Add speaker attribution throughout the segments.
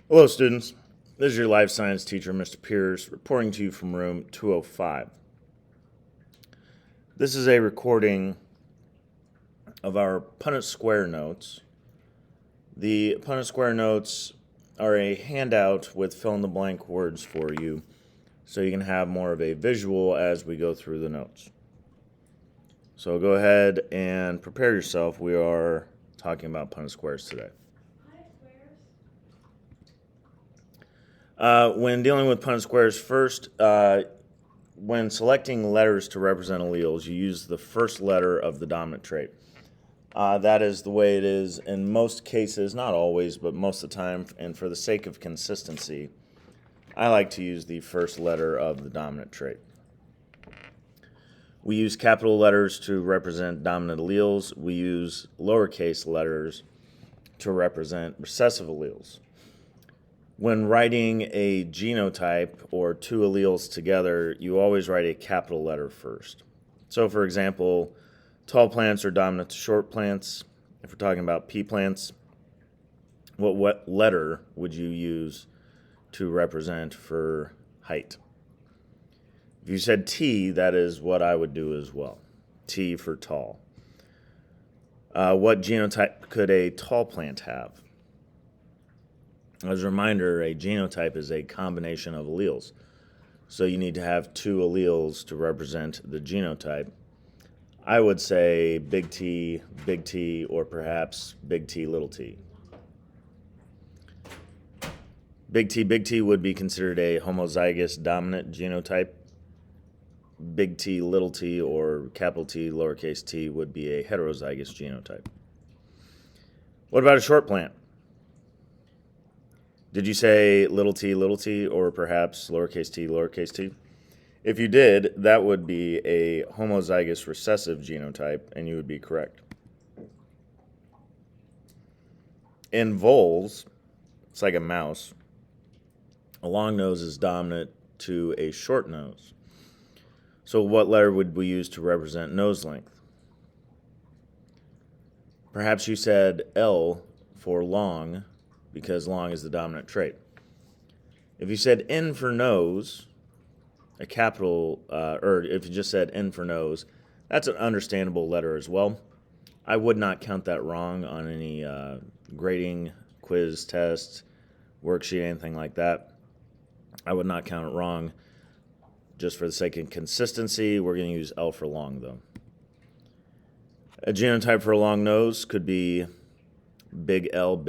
Speaker 1: Hello, students. This is your life science teacher, Mr. Pierce, reporting to you from room 205. This is a recording of our Punnett Square notes. The Punnett Square notes are a handout with fill-in-the-blank words for you, so you can have more of a visual as we go through the notes. So go ahead and prepare yourself. We are talking about Punnett Squares today. When dealing with Punnett Squares, first, when selecting letters to represent alleles, you use the first letter of the dominant trait. That is the way it is in most cases, not always, but most of the time, and for the sake of consistency, I like to use the first letter of the dominant trait. We use capital letters to represent dominant alleles. We use lowercase letters to represent recessive alleles. When writing a genotype or two alleles together, you always write a capital letter first. So, for example, tall plants are dominant to short plants. If we're talking about pea plants, what letter would you use to represent for height? If you said T, that is what I would do as well. T for tall. What genotype could a tall plant have? As a reminder, a genotype is a combination of alleles. So you need to have two alleles to represent the genotype. I would say big T, or perhaps big T, little t. Big T would be considered a homozygous dominant genotype. Big T, little t, or capital T, lowercase t would be a heterozygous genotype. What about a short plant? Did you say little t, or perhaps lowercase t? If you did, that would be a homozygous recessive genotype, and you would be correct. In voles, it's like a mouse. A long nose is dominant to a short nose. So what letter would we use to represent nose length? Perhaps you said L for long, because long is the dominant trait. If you said N for nose, a capital, or if you just said N for nose, that's an understandable letter as well. I would not count that wrong on any grading, quiz, test, worksheet, anything like that. I would not count it wrong. Just for the sake of consistency, we're going to use L for long, though. A genotype for a long nose could be big L,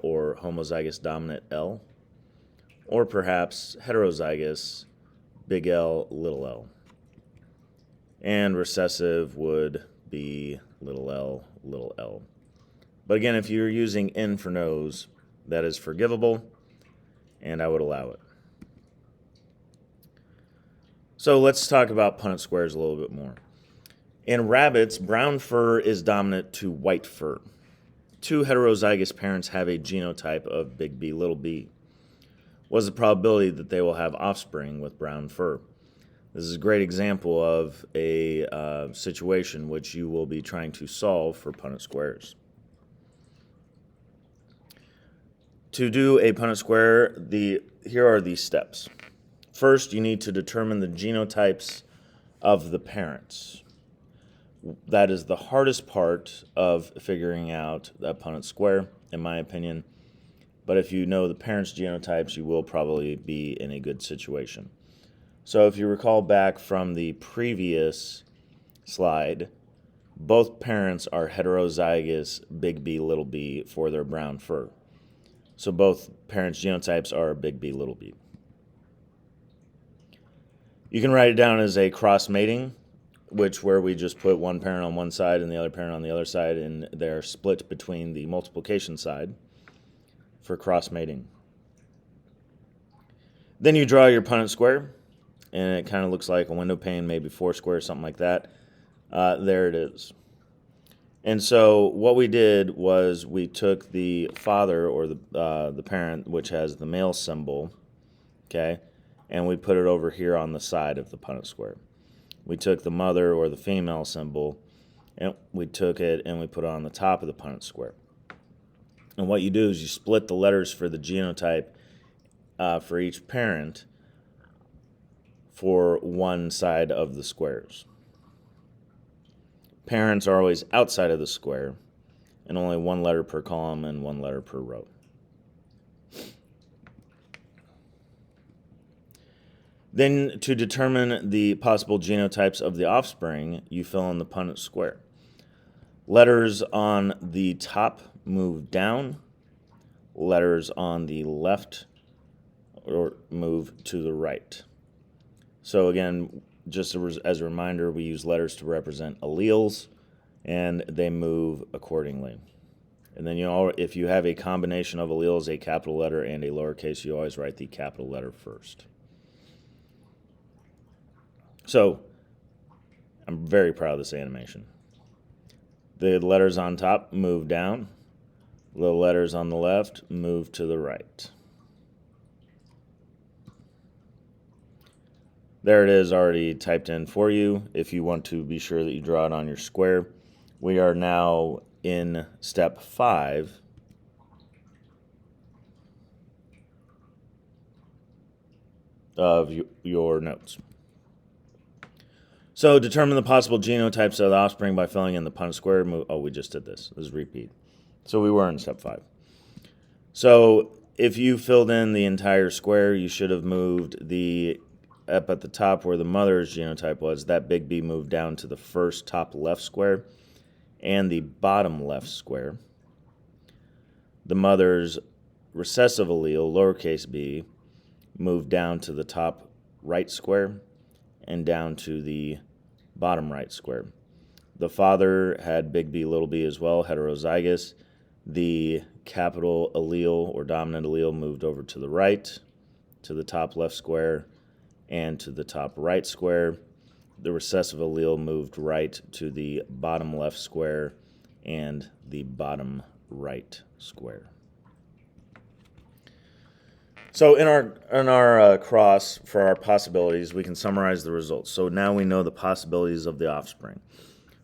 Speaker 1: or homozygous dominant L, or perhaps heterozygous big L, little l. And recessive would be little l. But again, if you're using N for nose, that is forgivable, and I would allow it. So let's talk about Punnett squares a little bit more. In rabbits, brown fur is dominant to white fur. Two heterozygous parents have a genotype of big B, little b. What is the probability that they will have offspring with brown fur? This is a great example of a situation which you will be trying to solve for Punnett squares. To do a Punnett square, here are the steps. First, you need to determine the genotypes of the parents. That is the hardest part of figuring out a Punnett square, in my opinion. But if you know the parents' genotypes, you will probably be in a good situation. So if you recall back from the previous slide, both parents are heterozygous big B, little b for their brown fur. So both parents' genotypes are big B, little b. You can write it down as a cross mating, where we just put one parent on one side and the other parent on the other side, and they're split between the multiplication side for cross mating. Then you draw your Punnett square, and it kind of looks like a window pane, maybe four square, something like that. There it is. And so what we did was we took the father, or the parent, which has the male symbol, okay, and we put it over here on the side of the Punnett square. We took the mother, or the female symbol, and we took it and we put it on the top of the Punnett square. And what you do is you split the letters for the genotype for each parent for one side of the squares. Parents are always outside of the square, and only one letter per column and one letter per row. Then, to determine the possible genotypes of the offspring, you fill in the Punnett square. Letters on the top move down, letters on the left or move to the right. So again, just as a reminder, we use letters to represent alleles, and they move accordingly. And then, if you have a combination of alleles, a capital letter and a lowercase, you always write the capital letter first. So, I'm very proud of this animation. The letters on top move down. The letters on the left move to the right. There it is, already typed in for you. If you want to be sure that you draw it on your square. We are now in step 5. Of your notes. So determine the possible genotypes of the offspring by filling in the Punnett square. We just did this. This is repeat. So we were in step 5. So if you filled in the entire square, you should have moved up at the top where the mother's genotype was, that big B moved down to the first top left square and the bottom left square. The mother's recessive allele, lowercase b, moved down to the top right square and down to the bottom right square. The father had big B, little b as well, heterozygous. The capital allele or dominant allele moved over to the right, to the top left square, and to the top right square. The recessive allele moved right to the bottom left square and the bottom right square. So in our cross for our possibilities, we can summarize the results. So now we know the possibilities of the offspring.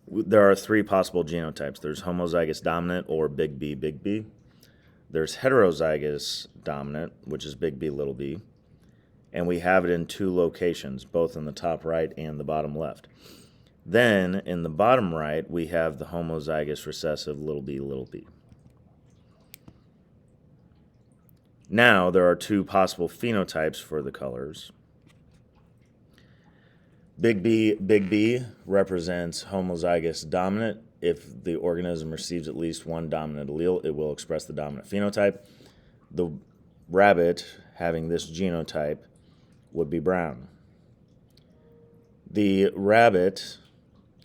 Speaker 1: There are 3 possible genotypes. There's homozygous dominant, or big B, big B. There's heterozygous dominant, which is big B, little b. And we have it in 2 locations, both in the top right and the bottom left. Then in the bottom right, we have the homozygous recessive little b, little b. Now there are 2 possible phenotypes for the colors. Big B represents homozygous dominant. If the organism receives at least one dominant allele, it will express the dominant phenotype. The rabbit having this genotype would be brown. The rabbit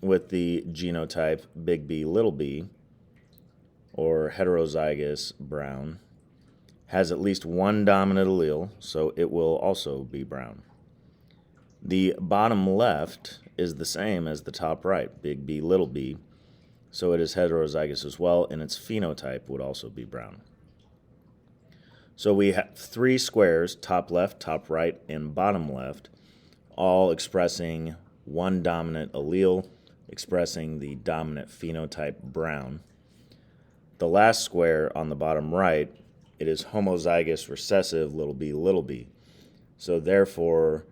Speaker 1: with the genotype big B, little b, or heterozygous brown, has at least one dominant allele, so it will also be brown. The bottom left is the same as the top right, big B, little b, so it is heterozygous as well, and its phenotype would also be brown. So we have 3 squares, top left, top right, and bottom left, all expressing one dominant allele, expressing the dominant phenotype brown. The last square on the bottom right, it is homozygous recessive little b, so therefore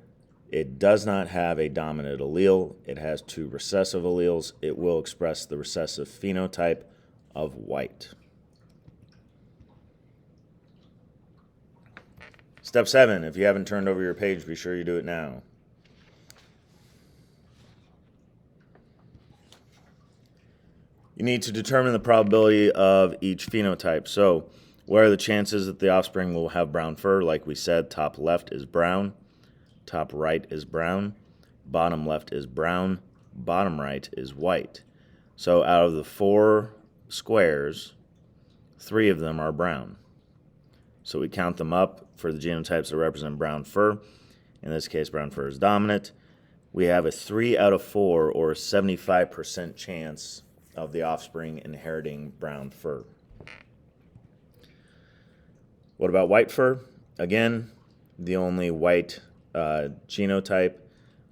Speaker 1: it does not have a dominant allele. It has 2 recessive alleles. It will express the recessive phenotype of white. Step 7, if you haven't turned over your page, be sure you do it now. You need to determine the probability of each phenotype. So, what are the chances that the offspring will have brown fur? Like we said, top left is brown, top right is brown, bottom left is brown, bottom right is white. So out of the 4 squares, 3 of them are brown. So we count them up for the genotypes that represent brown fur. In this case, brown fur is dominant. We have a 3 out of 4, or a 75% chance of the offspring inheriting brown fur. What about white fur? Again, the only white genotype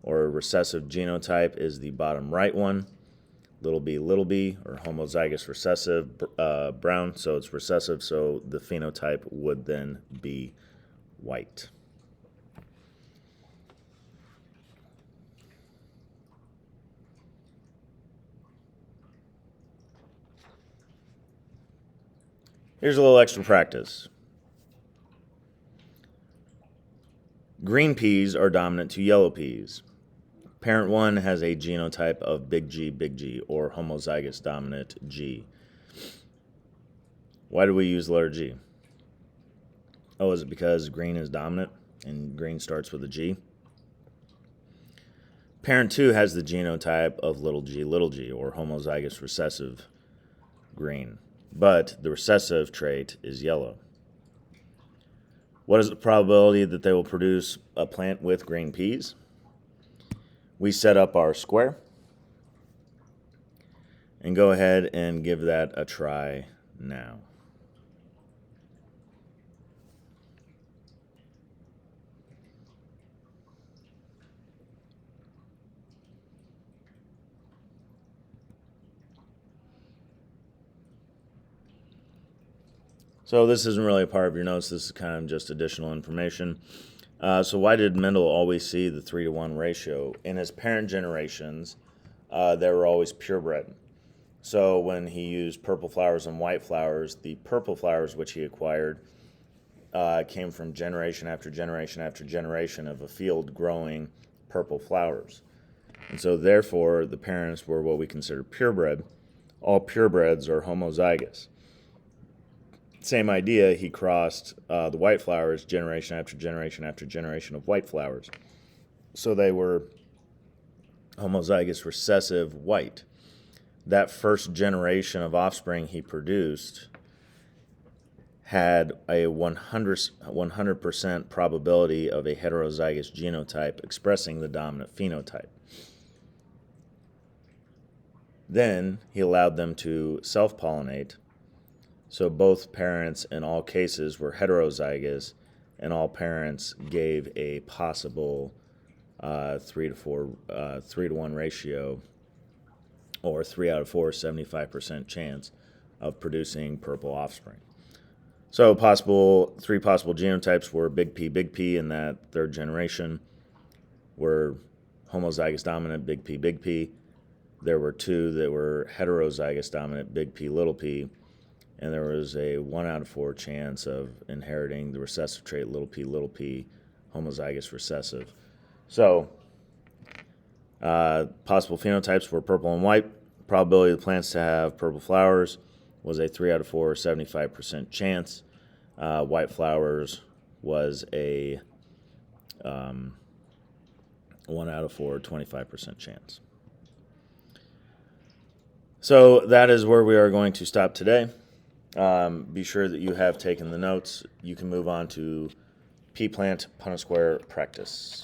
Speaker 1: or recessive genotype is the bottom right one. little b, or homozygous recessive brown, so it's recessive, so the phenotype would then be white. Here's a little extra practice. Green peas are dominant to yellow peas. Parent 1 has a genotype of big G, or homozygous dominant G. Why do we use the letter G? Oh, is it because green is dominant and green starts with a G? Parent 2 has the genotype of little g, or homozygous recessive green, but the recessive trait is yellow. What is the probability that they will produce a plant with green peas? We set up our square and go ahead and give that a try now. So this isn't really a part of your notes. This is kind of just additional information. So why did Mendel always see the 3-to-1 ratio? In his parent generations, they were always purebred. So when he used purple flowers and white flowers, the purple flowers which he acquired came from generation after generation after generation of a field growing purple flowers. And so therefore, the parents were what we consider purebred. All purebreds are homozygous. Same idea, he crossed the white flowers generation after generation after generation of white flowers. So they were homozygous recessive white. That first generation of offspring he produced had a 100% probability of a heterozygous genotype expressing the dominant phenotype. Then he allowed them to self-pollinate. So both parents in all cases were heterozygous, and all parents gave a possible 3-to-1 ratio, or 3 out of 4, 75% chance of producing purple offspring. So three possible genotypes were big P in that third generation, were homozygous dominant big P. There were 2 that were heterozygous dominant big P, and there was a 1 out of 4 chance of inheriting the recessive trait little p, homozygous recessive. So possible phenotypes were purple and white. Probability of the plants to have purple flowers was a 3 out of 4, 75% chance. White flowers was a 1 out of 4, 25% chance. So that is where we are going to stop today. Be sure that you have taken the notes. You can move on to P-plant Punnett Square practice.